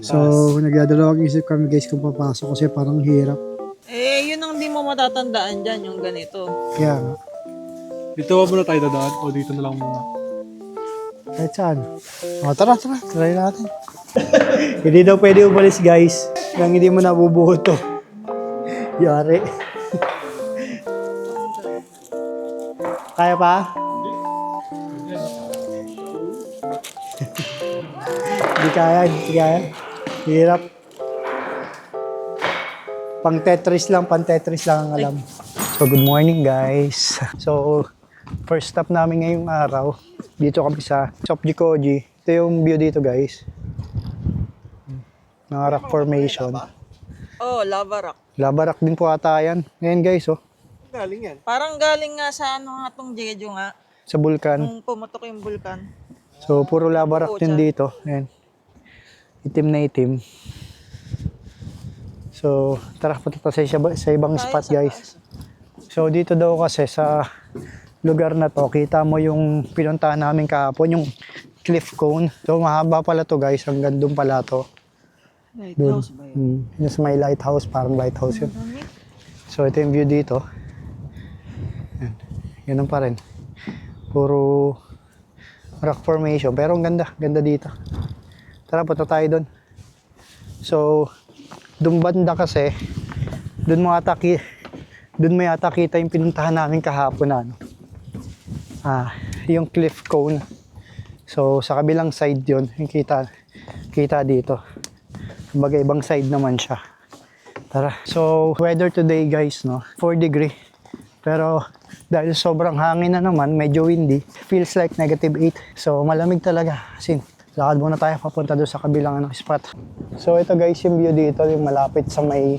So, nagdadalawang isip kami guys kung papasok kasi parang hirap. Eh, yun ang di mo matatandaan dyan, yung ganito. Kaya nga, Dito ba muna tayo dadaan o dito na lang muna? kahit saan. O, tara, try natin. Hindi daw pwede umalis guys. Nang hindi mo nabubuhot to. Yari. Kaya pa? Hindi kaya. Hirap. Pang Tetris lang ang alam. So, good morning guys. So, first stop namin ngayong araw. Dito kami sa Sopjicoji. Ito yung view dito guys. Mga rock formation. Oh, lava rock. Lava rock din po ata yan. Ngayon guys, oh, Galing yan. Parang galing nga sa ano nga tong Jeju nga, sa bulkan. nung pumatok yung bulkan. So, puro lava rock din dito. Ayan. Itim na itim. So, tara punta tayo sa ibang Tayo spot sa guys. taas. So, dito daw kasi sa lugar na to, kita mo yung pinuntahan namin kahapon, yung cliff cone. So, mahaba pala to guys. Hanggang doon pala to. Lighthouse ba yun? Yung sa may lighthouse, parang lighthouse yun. Dami. So, ito yung view dito. Yan. Ganun pa rin. Puro rock formation. Pero ang ganda. Ganda dito. Tara, punta tayo doon. So, doon banda kasi, doon mo yata kita yung pinuntahan namin kahapon na, ano. Yung cliff cone. So, sa kabilang side yun, yung kita dito. Kumbaga, ibang side naman siya. Tara. So, weather today guys, no? 4 degree. Pero, dahil sobrang hangin na naman, medyo windy, feels like -8. So, malamig talaga. As in, lakad muna tayo papunta doon sa kabilang spot. So, ito guys, yung view dito, yung malapit sa may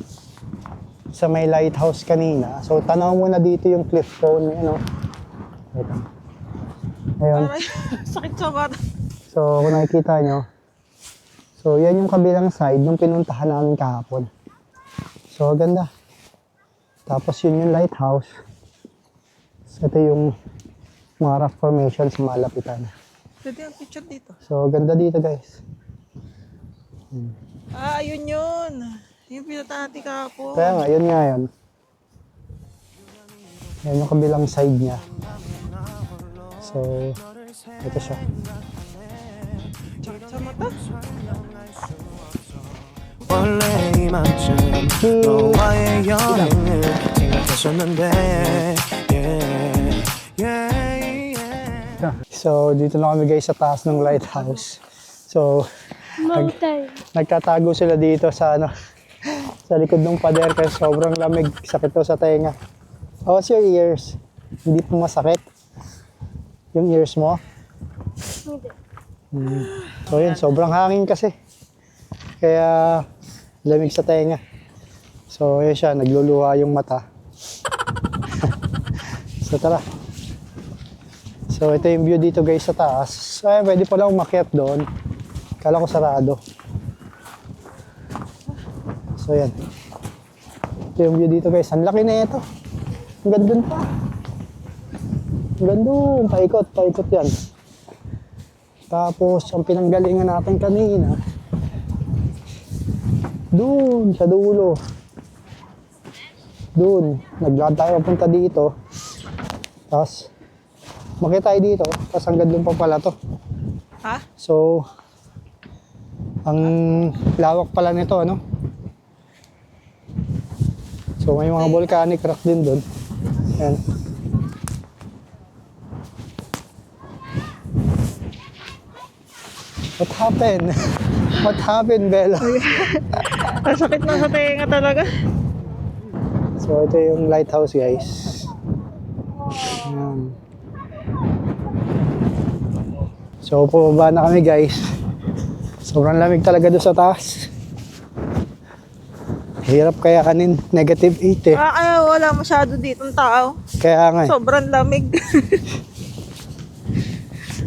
lighthouse kanina. So, tanaw muna dito yung cliff cone, ano. Ito. Ayun. Aray, sakit sa bata. So, kung nakikita nyo, so, yan yung kabilang side nung pinuntahan namin kahapon. So, ganda. Tapos, yun yung lighthouse. So, ito yung mga rock formation sa malapitan. Pwede ang picture dito. So, ganda dito, guys. Ayun yun. Yung pinunta natin kahapon. Kaya nga, yun nga yun. Yan yung kabilang side niya. So, ito siya. Sakit sa mata. 원래 이만큼 너와의 여행을 생각했었는데 So, dito na kami guys sa taas ng lighthouse. So, nagtatago sila dito sa sa likod ng pader kasi sobrang lamig, sakit to sa tenga. How's your ears? Hindi po masakit? Yung ears mo? Hindi. So yun, sobrang hangin kasi. Kaya lamig sa tenga. So yun siya, nagluluha yung mata. So tara. So ito yung view dito guys sa taas. Ay, pwede pala umakyat doon. Kala ko sarado. So yan. Ito yung view dito guys. Ang laki na ito. Ang ganda pa. Ang ganda. Paikot yan. Tapos ang pinanggalingan natin kanina, doon sa dulo. Doon. Naglakad tayo papunta dito. Tapos makita tayo dito. Tapos hanggang doon pa pala to. Ha? So, ang lawak pala nito, ano? So, may mga volcanic rock din doon. Ayan. What happened? What happened, Bella? Ang sakit na sa tenga talaga. So, ito yung lighthouse, guys. Ayan. So, pababa na kami, guys. Sobrang lamig talaga doon sa taas. Hirap kaya kanin, -8 eh. Wala masyado dito ng tao. Kaya nga eh. Sobrang lamig.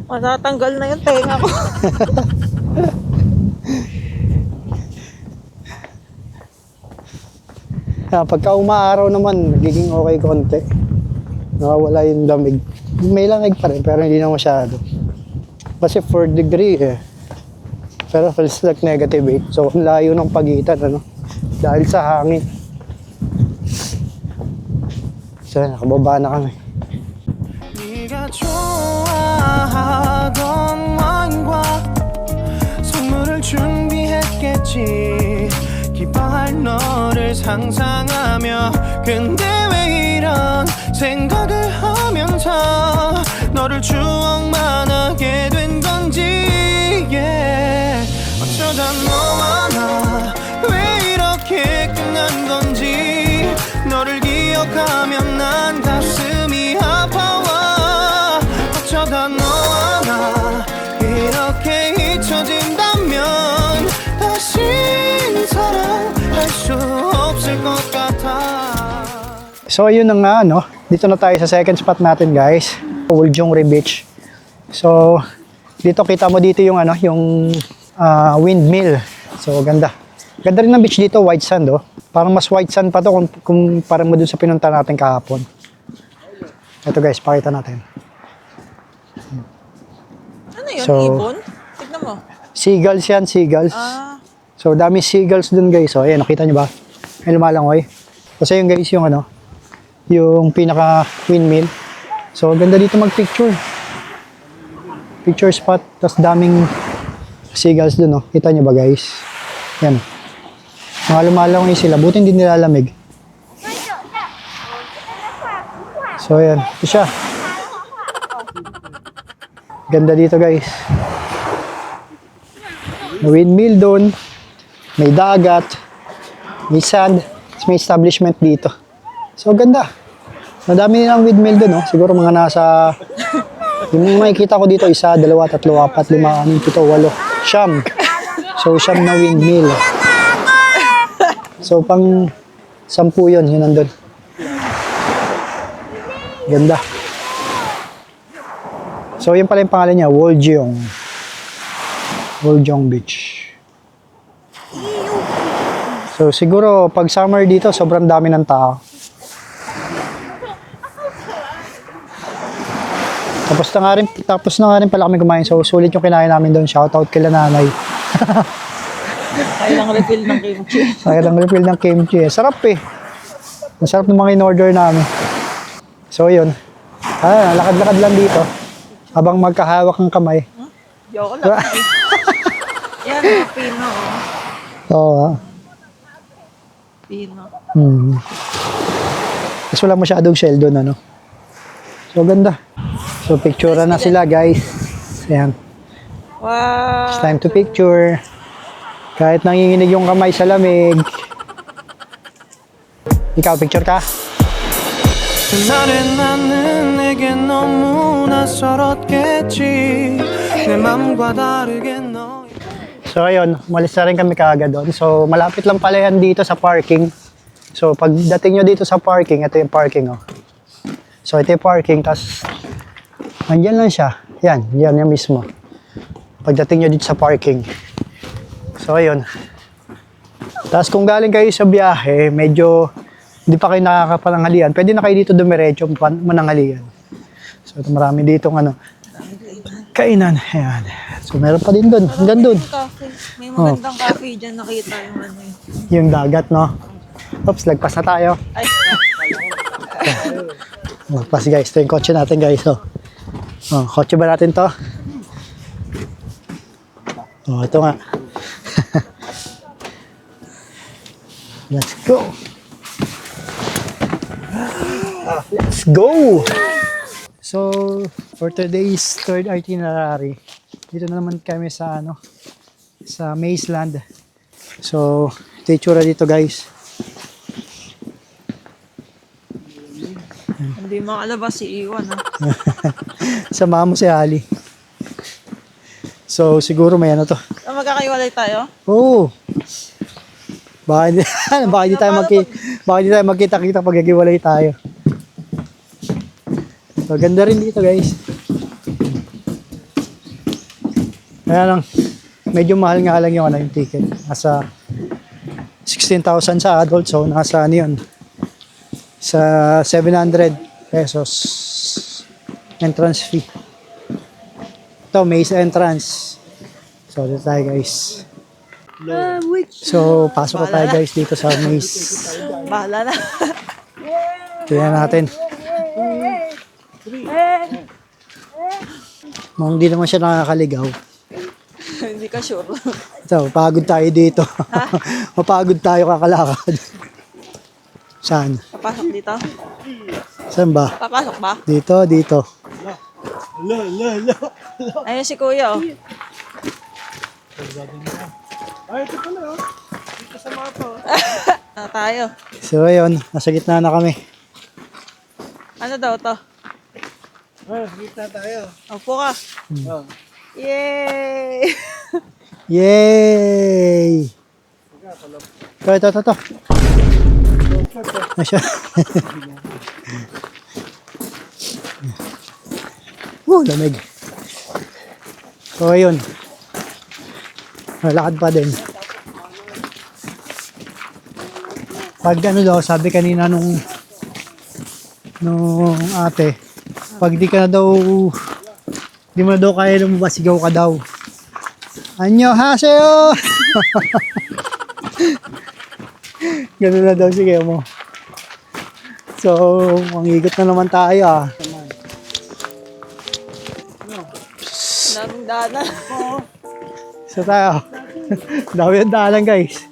Matatanggal na yung tenga ko. Pagka umaaraw naman, nagiging okay konti. Nakawala yung lamig. May lamig pa rin, pero hindi na masyado. Kasi 4 degree eh. 5 Pero feels like negative 8. So, ang layo ng pagitan, ano? Dahil sa hangin. So, nakababa na kami. 네가 좋아하던 와인과 선물을 준비했겠지 기뻐할 너를 상상하며 근데 왜 이런 생각을 하면서 너를 추억만 하게 된 건지 yeah. 어쩌다 너와 나 왜 이렇게 끝난 건지 너를 기억하면 난 가슴이 아파와 어쩌다 너와 나 이렇게 잊혀진다면 다시 사랑할 수 없을 것 같아. So, yun na nga, no? Dito na tayo sa second spot natin, guys. Woljongri Beach. So, dito kita mo dito yung, ano, yung windmill. So, ganda. Ganda rin ng beach dito, white sand, oh. Parang mas white sand pa to kung parang mo dun sa pinunta natin kahapon. Ito, guys, pakita natin. Ano yun? So, Ibon? Tignan mo. Seagulls yan, seagulls. Ah, So, dami seagulls dun, guys. So, ayan, nakita nyo ba? Ay, lumalangoy. Kasi yung guys, yung ano, yung pinaka windmill. So, ganda dito mag-picture. Picture spot. Tapos daming seagulls dun, oh. Kita nyo ba, guys? Yan. Mga lumalangoy sila. Buti hindi nilalamig. So, ayan. Ito siya. Ganda dito, guys. May windmill doon. May dagat. May sand. May establishment dito. So, ganda. Madami nilang windmill doon, no? Siguro mga nasa... Yung makikita ko dito, 1, 2, 3, 4, 5, 6, 7, 8. So, siyam na windmill. So, pang 10 yun nandun. Ganda. So, yun pala yung pangalan niya, Woljong. Woljong Beach. So, siguro, pag summer dito, sobrang dami ng tao. Tapos na nga rin pala kami kumain. So, sulit yung kinain namin doon. Shoutout kila nanay. kailang refill ng kimchi. Kailang refill ng kimchi. Sarap eh. Masarap ng mga in-order namin. So, yun. Lakad-lakad lang dito. Habang magkahawak ng kamay. Joke lang. Yan, mga pino. Oo. Pino. Tapos wala masyadong shell doon, ano. So, ganda. So, picture na sila, guys. Ayan. Wow. It's time to picture. Kahit nanginginig yung kamay sa lamig. Ikaw, picture ka? 그날의 나는 내게 너무 낯설었겠지 내 맘과 다르게 너 So, ayun. Umalis na rin kami kaagad doon. So, malapit lang pala yan dito sa parking. So, pagdating nyo dito sa parking, ito yung parking, oh. So, ito yung parking, tas andyan lang siya. Yan yung mismo. Pagdating nyo dito sa parking. So, ayun. Tapos kung galing kayo sa biyahe, medyo hindi pa kayo nakakapananghalian, pwede na kayo dito dumiretso mananghalian. So, ito marami dito kainan. Ayan. So, meron pa din doon. Hanggang doon. Cafe. May magandang cafe dyan. Nakita yung ano eh. Yung dagat, no? Oops, lagpas na tayo. Ay, Lagpas, guys. Ito yung kotse natin, guys. Oh, kotse ba natin to? Oh, ito nga. Let's go. Let's go! So, for today's third itinerary, dito na naman kami sa sa Mazeland. So, ito yung tsura dito, guys. hindi makalabas si Iwan. Ha? Samahan mo si Ali. So, siguro may ano to. So, magkakaiwalay tayo? Oo. Baka hindi tayo magkita-kita pag naghiwalay tayo. So, ganda rin dito, guys. Kaya lang, medyo mahal nga lang yung ticket. Nasa 16,000 sa adult, so nasa yun? Sa 700 pesos entrance fee. Ito, Maze entrance. So, dito tayo guys. So, pasok na tayo guys dito sa maze. Bahala na. Tingnan natin. Mukhang hindi naman siya nakakaligaw. Hindi ka sure. So, pagod tayo dito. Mapagod tayo kakalakad. Saan? Papasok dito? Saan ba? Papasok ba? Dito, dito. Ayun si kuya oh. Ay, ito pala oh. Dito sa mapa oh. Na tayo. So, ayun. Nasa gitna na kami. Ano daw to? Ay, kita tayo. Upo ka. Oh. Yay! Yay! Ito. Asya. Lamig. So, ayun. Lakad pa din. Pag ano daw, sabi kanina nung ate, pag di ka na daw, di mo na daw kaya lumabas, sigaw ka daw. Anyo haseyo! Ganun na daw sigaw mo. So, mangigot na naman tayo ah. Daming daanan. So tayo. Dami yung daanan guys.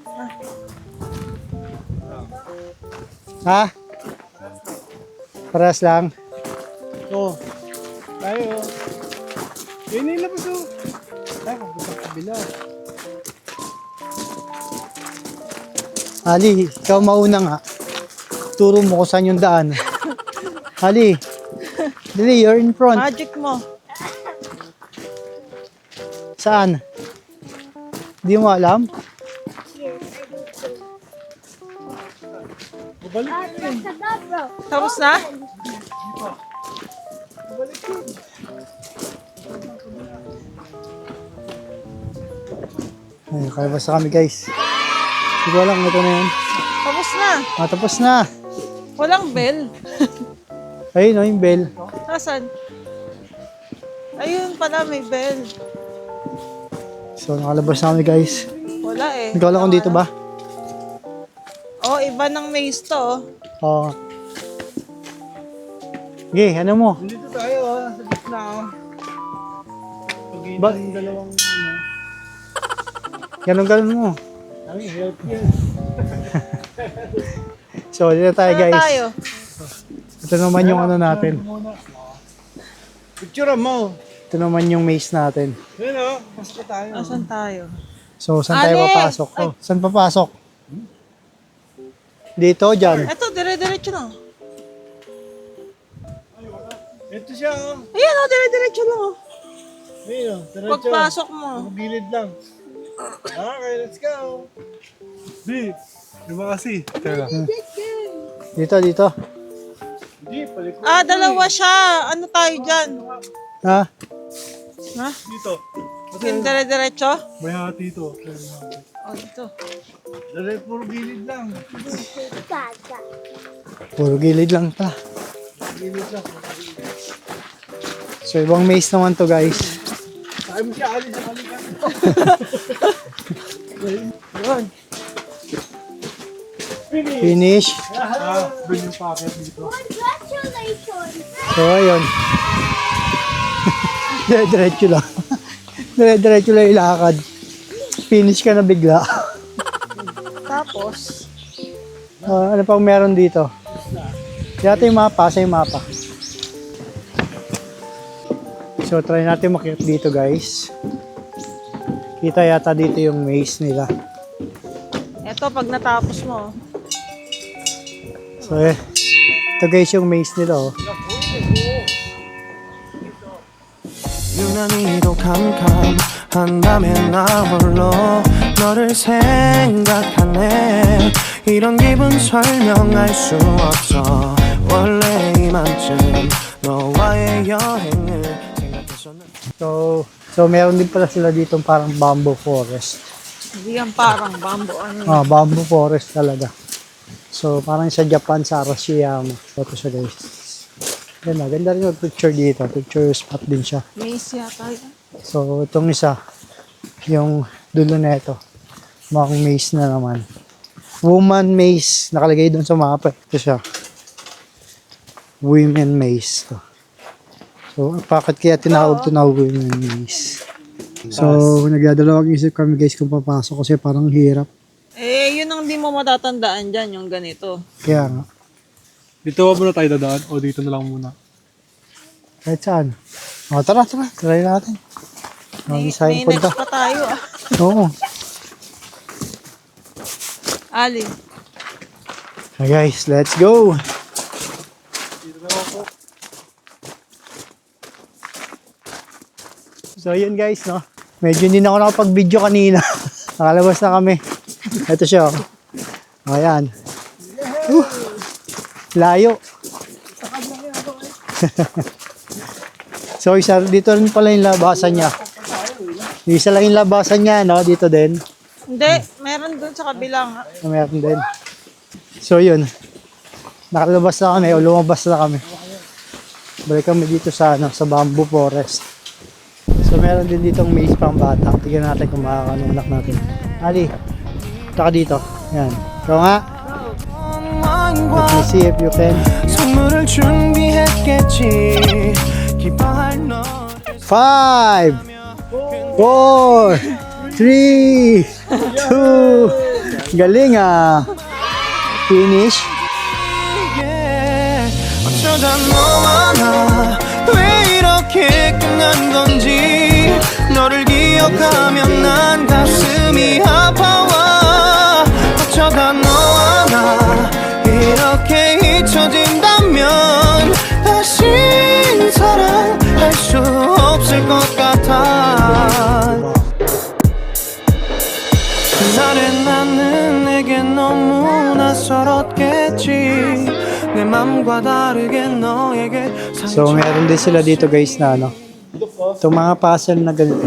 Ha? Paras lang. Oh. Tayo. Yun yung labas oh. Tayo, pupunta sa kabila. Ali, ikaw mauna nga. Turo mo kung saan yung daan. Ali. Dili, you're in front. Magic mo. Saan? Di mo alam? Tapos na? Ay, kalabas na kami guys. Hindi ko alam, ito na yun. Tapos na. Tapos na. Walang bell. Ayun o, yung bell. Nasaan? Ayun pala may bell. So, nakalabas na kami guys. Wala eh. Hindi ko alam kung dito ba. Oh, iba ng maze to oh. Oo. Okay, ano mo? Dito tayo oh. Sa gitna oh. Pag-iit Ba- yung dalawang ano. Ganun mo. Ay, help yun. So, dito tayo Saan guys. tayo? Ito naman yung ano natin. Picture mo. Ito naman yung maze natin. Yun oh. Pasok tayo. Nasaan tayo? So, saan tayo Ali! papasok? Oh, saan papasok? Dito, dyan. Eto, dire-diretso na. Ito siya oh. Ayan oh, dire-diretso lang oh. Ayun oh. Diretso. Pagpasok mo. Gilid lang. Okay, let's go. Di. Diba kasi? Teka. Dito, dito. Di, palikot. Ah, dalawa siya. Ano tayo dyan? Ha? Ha? Dito. Yung dire-diretso? May hati ito. Oh, dito. Dali, puro gilid lang. Puro gilid lang pala. Gilid lang. So, ibang maze naman to guys. Sabi mo siya, alis sa kalikan. Yun. Finish. Ah, bring yung packet dito. So, ayun. Dire-diretso lang. Dire-diretso lang ilakad. Finish ka na bigla. Tapos, Ano pang meron dito? Dito yung mapa, sa yung mapa. So, try natin makikita dito guys. Kita yata dito yung maze nila. eto pag natapos mo. So, ito guys yung maze nila oh. 유난히도 캄캄한 밤에 나 홀로 너를 생각하네 이런 기분 설명할 수 없어 원래 이맘쯤 너와의 여행을 생각했었는데 So meron din pala sila dito parang bamboo forest. Hindi yan parang bamboo. Ano? Bamboo forest talaga. So parang sa Japan, sa Arashiyama. Ito siya guys. Ganda, ganda rin yung picture dito. Picture spot din siya. Maze yata yan. So itong isa, yung dulo na ito. Mukhang maze na naman. Woman maze. Nakalagay doon sa mapa. Ito siya. Women maze. To. So, bakit kaya tinawag ito na women maze? So, nagdadalawang isip kami guys kung papasok kasi parang hirap. Eh, yun ang di mo matatandaan dyan, yung ganito. Kaya nga. Dito ba muna tayo dadaan o dito na lang muna? Kahit saan. O, tara. Try natin. May May next pa tayo ah. Oo. Ali. Okay guys, let's go. So yun guys, no. Medyo hindi na ako nakapag-video kanina. Nakalabas na kami. Ito siya. Oh. Ayan. Layo. So isa dito rin pala yung labasan niya. Isa lang yung labasan niya, no? Dito din. Hindi, meron dun sa kabilang. Meron din. So yun. Nakalabas na kami o lumabas na kami. Balik kami dito sa sa bamboo forest. So meron din ditong maze pang bata. Tignan natin kung makakanunak natin. Ali, taka dito. Yan. Ikaw nga. Let me see if you can. 선물을 준비했겠지 기뻐할 너 5, 4, 3, 2. Galing ah. Finish. 어쩌다 너와 나왜 이렇게 끝난 건지 너를 기억하면 난 가슴이 아파와 어쩌다 너와 나 이렇게 잊혀진다면 다시 사랑할 수 없을 것 같아 그날의 나는 내게 너무 낯설었겠지 내 맘과 다르게 너에게 So meron din sila dito guys na ano. Itong mga puzzle na ganito.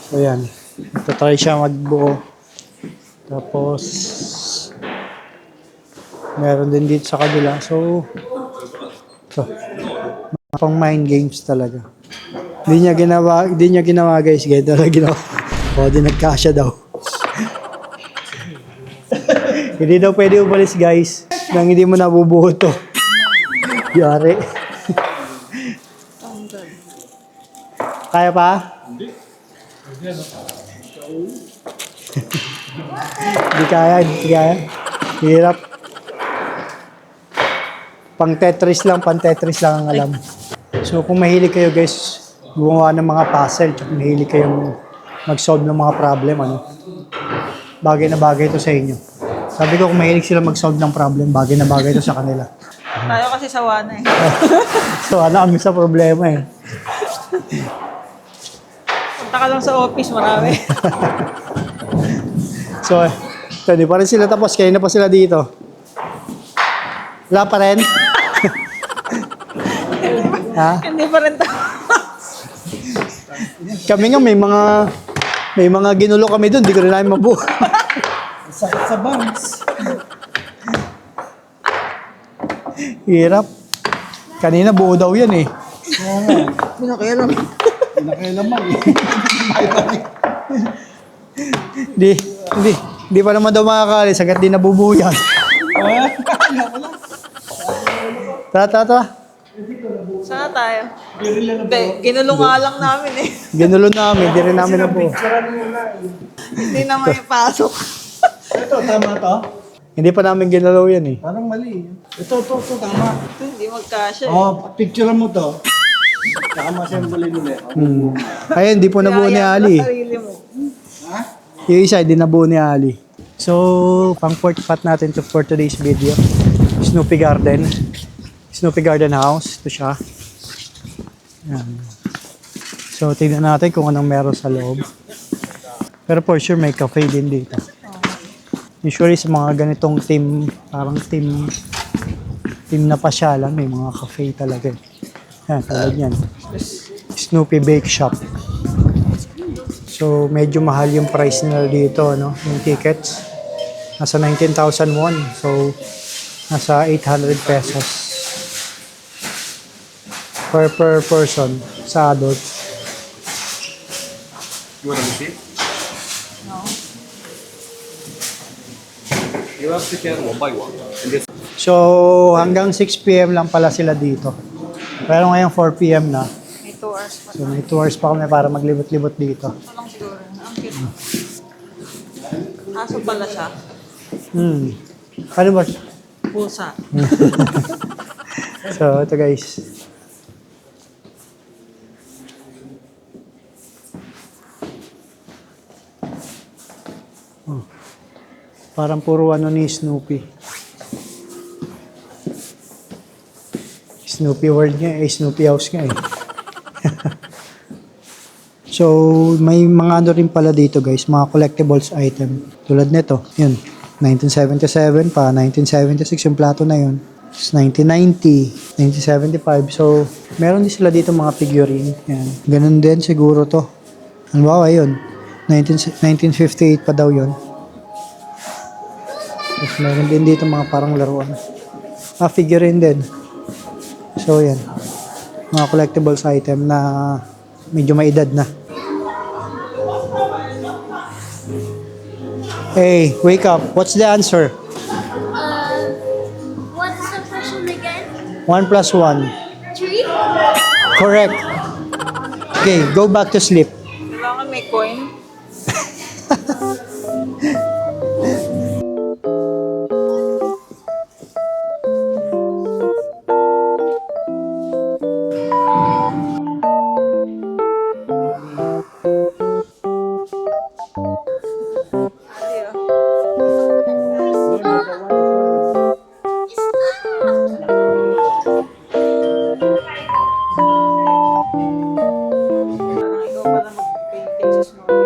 So yan. Ito try siya magbuo. Tapos meron din dito sa kabila. So ito. Pang mind games talaga. Hindi niya ginawa guys. Ganito lang ginawa. O di nagkasya daw. Hindi daw pwede umalis guys. Nang hindi mo nabubuo to. Yari. Kaya pa? Hindi kaya. Hirap. Pang Tetris lang ang alam. So kung mahilig kayo guys, gumawa ng mga puzzle, tsaka mahilig kayong mag-solve ng mga problem, ano? Bagay na bagay ito sa inyo. Sabi ko kung mahilig sila mag-solve ng problem, bagay na bagay ito sa kanila. Tayo kasi sawa na eh. So ano kami sa problema eh. Punta ka lang sa office, marami. So, hindi pa rin sila tapos. Kaya na pa sila dito. Wala pa rin? Ha? Hindi pa rin tayo. Kami nga may mga ginulo kami doon. Di ko rin namin mabuo. Sa bangs. Hirap. Kanina buo daw yan eh. Pinakialam. Nakailamang eh. Hindi pa naman daw makakalis. Agad di nabubuo yan. Tara. Sana tayo. Hindi, ginulo nga lang namin eh. Ginulo namin. Di rin namin nabuo. Hindi naman ipasok. Ito, tama to? Hindi pa namin ginalaw yan eh. Parang mali. Ito, tama. Ito, hindi magkasya eh. Oh, picture mo to. Tama siya muli ulit. Ayun, di po nabuo ni Kaya Ali. sa sarili mo. Ha? Yung isa, di nabuo ni Ali. So, pang fourth spot natin to for today's video. Snoopy Garden. Snoopy Garden House. Ito siya. Yan. So, tignan natin kung anong meron sa loob. Pero for sure, may cafe din dito. Usually sa mga ganitong team, parang team na pasyalan, may mga cafe talaga. Yan, tulad yan. Snoopy Bake Shop. So, medyo mahal yung price nila dito, no? Yung tickets. Nasa 19,000 won. So, nasa 800 pesos. Per person sa adults. You want a receipt? No. You have to get one by one. And this So, hanggang 6 p.m. lang pala sila dito. Pero ngayon 4 p.m. na. May 2 hours pa. So, may 2 hours pa kami para maglibot-libot dito. Ito lang siguro. Ang cute. Aso pala siya. Ano ba? Pusa. So, ito guys. Oh. Parang puro ano ni Snoopy. Snoopy World nga eh. Snoopy House nga eh. So, may mga ano rin pala dito guys. Mga collectibles item. Tulad nito. Yun. 1977 pa. 1976 yung plato na yun. 1990, 1975. So, meron din sila dito mga figurine. Yan. Ganun din siguro to. Halimbawa yun. 1958 pa daw yun. Tapos meron din dito mga parang laruan. Figurine din. So, yan. Mga collectibles item na medyo may edad na. Hey, wake up. What's the answer? What's the question again? 1 plus 1. 3? Correct. Okay, go back to sleep. Kailangan may coin. Parang ikaw pala mag-painting sa Snoopy.